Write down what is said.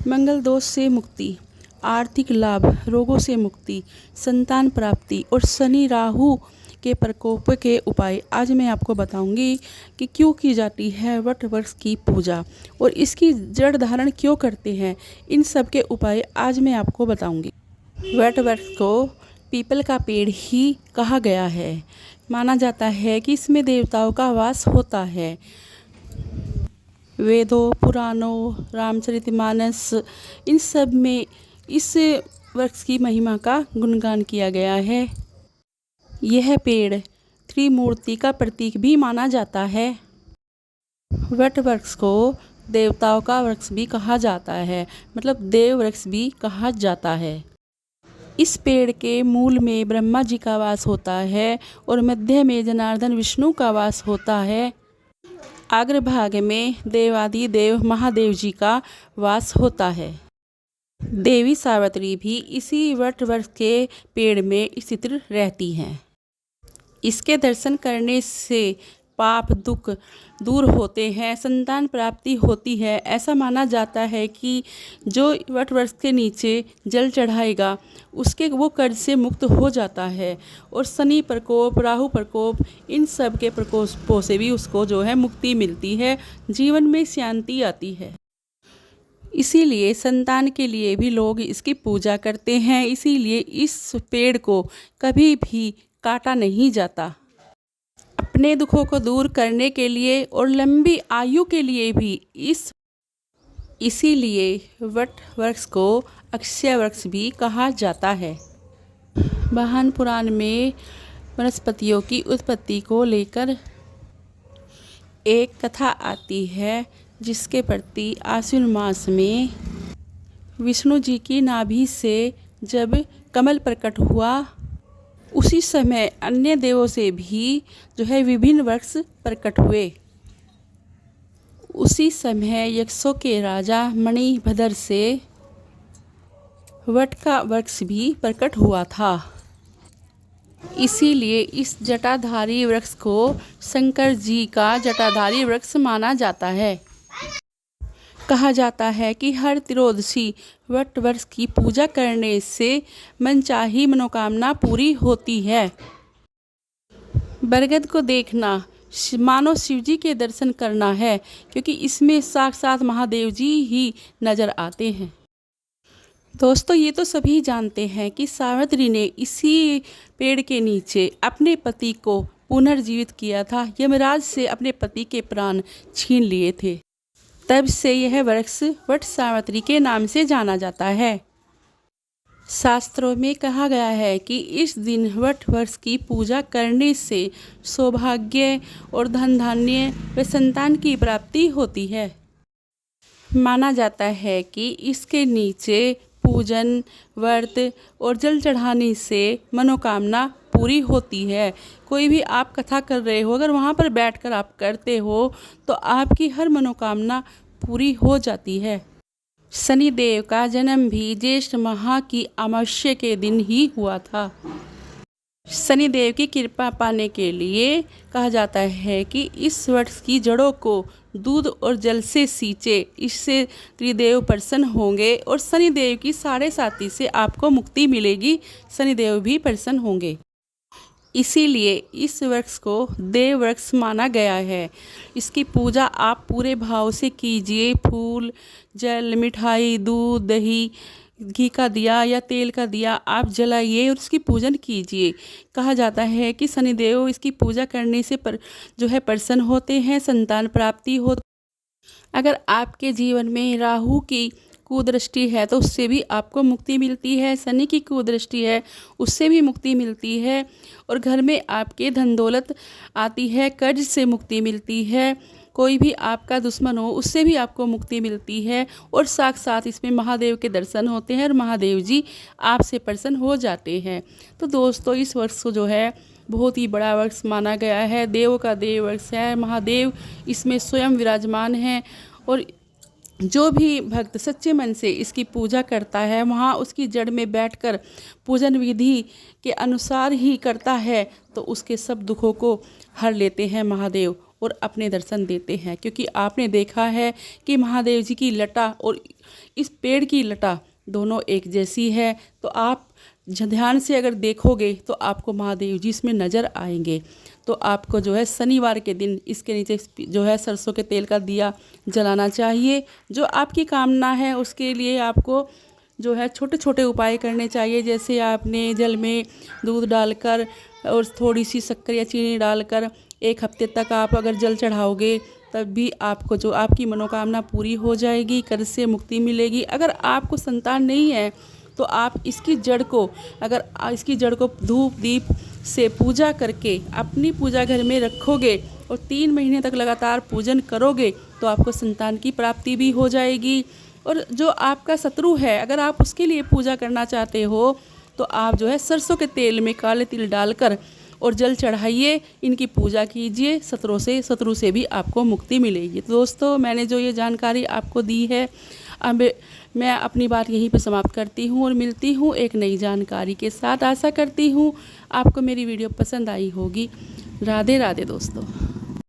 मंगल दोष से मुक्ति, आर्थिक लाभ, रोगों से मुक्ति, संतान प्राप्ति और शनि राहु के प्रकोप के उपाय आज मैं आपको बताऊंगी कि क्यों की जाती है वट वृक्ष की पूजा और इसकी जड़ धारण क्यों करते हैं। इन सब के उपाय आज मैं आपको बताऊंगी। वट वृक्ष को पीपल का पेड़ ही कहा गया है। माना जाता है कि इसमें देवताओं का वास होता है। वेदों, पुराणों, रामचरितमानस इन सब में इस वृक्ष की महिमा का गुणगान किया गया है। यह पेड़ त्रिमूर्ति का प्रतीक भी माना जाता है। वट वृक्ष को देवताओं का वृक्ष भी कहा जाता है, मतलब देव वृक्ष भी कहा जाता है। इस पेड़ के मूल में ब्रह्मा जी का वास होता है और मध्य में जनार्दन विष्णु का वास होता है। अग्रभाग में देवादिदेव महादेव जी का वास होता है। देवी सावित्री भी इसी वट वृक्ष के पेड़ में स्थित रहती हैं। इसके दर्शन करने से पाप दुख दूर होते हैं, संतान प्राप्ति होती है। ऐसा माना जाता है कि जो वट वृक्ष के नीचे जल चढ़ाएगा उसके वो कर्ज से मुक्त हो जाता है और शनि प्रकोप, राहु प्रकोप इन सब के प्रकोपों से भी उसको जो है मुक्ति मिलती है, जीवन में शांति आती है। इसीलिए संतान के लिए भी लोग इसकी पूजा करते हैं। इसीलिए इस पेड़ को कभी भी काटा नहीं जाता। अपने दुखों को दूर करने के लिए और लंबी आयु के लिए भी इसीलिए वट वृक्ष को अक्षय वृक्ष भी कहा जाता है। वाहन पुराण में वनस्पतियों की उत्पत्ति को लेकर एक कथा आती है, जिसके प्रति आश्विन मास में विष्णु जी की नाभि से जब कमल प्रकट हुआ, उसी समय अन्य देवों से भी जो है विभिन्न वृक्ष प्रकट हुए। उसी समय यक्षों के राजा मणिभद्र से वट का वृक्ष भी प्रकट हुआ था। इसीलिए इस जटाधारी वृक्ष को शंकर जी का जटाधारी वृक्ष माना जाता है। कहा जाता है कि हर त्रोदशी वट वृक्ष की पूजा करने से मनचाही मनोकामना पूरी होती है। बरगद को देखना मानो शिव जी के दर्शन करना है, क्योंकि इसमें साक्षात महादेव जी ही नजर आते हैं। दोस्तों, ये तो सभी जानते हैं कि सावित्री ने इसी पेड़ के नीचे अपने पति को पुनर्जीवित किया था। यमराज से अपने पति के प्राण छीन लिए थे। तब से यह वृक्ष वट सावित्री के नाम से जाना जाता है। शास्त्रों में कहा गया है कि इस दिन वट वृक्ष की पूजा करने से सौभाग्य और धन धान्य व संतान की प्राप्ति होती है। माना जाता है कि इसके नीचे पूजन, व्रत और जल चढ़ाने से मनोकामना पूरी होती है। कोई भी आप कथा कर रहे हो, अगर वहाँ पर बैठकर आप करते हो तो आपकी हर मनोकामना पूरी हो जाती है। शनिदेव का जन्म भी ज्येष्ठ माह की अमावस्या के दिन ही हुआ था। शनिदेव की कृपा पाने के लिए कहा जाता है कि इस वृक्ष की जड़ों को दूध और जल से सींचे, इससे त्रिदेव प्रसन्न होंगे और शनिदेव की साढ़े साथी से आपको मुक्ति मिलेगी। शनिदेव भी प्रसन्न होंगे। इसीलिए इस वृक्ष को देव वृक्ष माना गया है। इसकी पूजा आप पूरे भाव से कीजिए। फूल, जल, मिठाई, दूध, दही, घी का दिया या तेल का दिया आप जलाइए और इसकी पूजन कीजिए। कहा जाता है कि शनिदेव इसकी पूजा करने से जो है प्रसन्न होते हैं, संतान प्राप्ति हो। अगर आपके जीवन में राहु की कुदृष्टि है तो उससे भी आपको मुक्ति मिलती है। शनि की कुदृष्टि है उससे भी मुक्ति मिलती है। और घर में आपके धन दौलत आती है, कर्ज से मुक्ति मिलती है। कोई भी आपका दुश्मन हो उससे भी आपको मुक्ति मिलती है। और साथ साथ इसमें महादेव के दर्शन होते हैं और महादेव जी आपसे प्रसन्न हो जाते हैं। तो दोस्तों, इस वृक्ष को जो है बहुत ही बड़ा वृक्ष माना गया है। देव का देव वृक्ष है। महादेव इसमें स्वयं विराजमान हैं और जो भी भक्त सच्चे मन से इसकी पूजा करता है, वहाँ उसकी जड़ में बैठकर पूजन विधि के अनुसार ही करता है, तो उसके सब दुखों को हर लेते हैं महादेव और अपने दर्शन देते हैं। क्योंकि आपने देखा है कि महादेव जी की लटा और इस पेड़ की लटा दोनों एक जैसी है। तो आप ध्यान से अगर देखोगे तो आपको महादेव जी इसमें नज़र आएंगे। तो आपको जो है शनिवार के दिन इसके नीचे जो है सरसों के तेल का दिया जलाना चाहिए। जो आपकी कामना है उसके लिए आपको जो है छोटे छोटे उपाय करने चाहिए। जैसे आपने जल में दूध डालकर और थोड़ी सी शक्कर या चीनी डालकर 1 हफ्ते तक आप अगर जल चढ़ाओगे तब भी आपको जो आपकी मनोकामना पूरी हो जाएगी, कर्ज से मुक्ति मिलेगी। अगर आपको संतान नहीं है तो आप इसकी जड़ को धूप दीप से पूजा करके अपनी पूजा घर में रखोगे और 3 महीने तक लगातार पूजन करोगे तो आपको संतान की प्राप्ति भी हो जाएगी। और जो आपका शत्रु है अगर आप उसके लिए पूजा करना चाहते हो तो आप जो है सरसों के तेल में काले तिल डालकर और जल चढ़ाइए, इनकी पूजा कीजिए, शत्रु से भी आपको मुक्ति मिलेगी। तो दोस्तों, मैंने जो ये जानकारी आपको दी है, अब मैं अपनी बात यहीं पे समाप्त करती हूँ और मिलती हूँ एक नई जानकारी के साथ। आशा करती हूँ आपको मेरी वीडियो पसंद आई होगी। राधे राधे दोस्तों।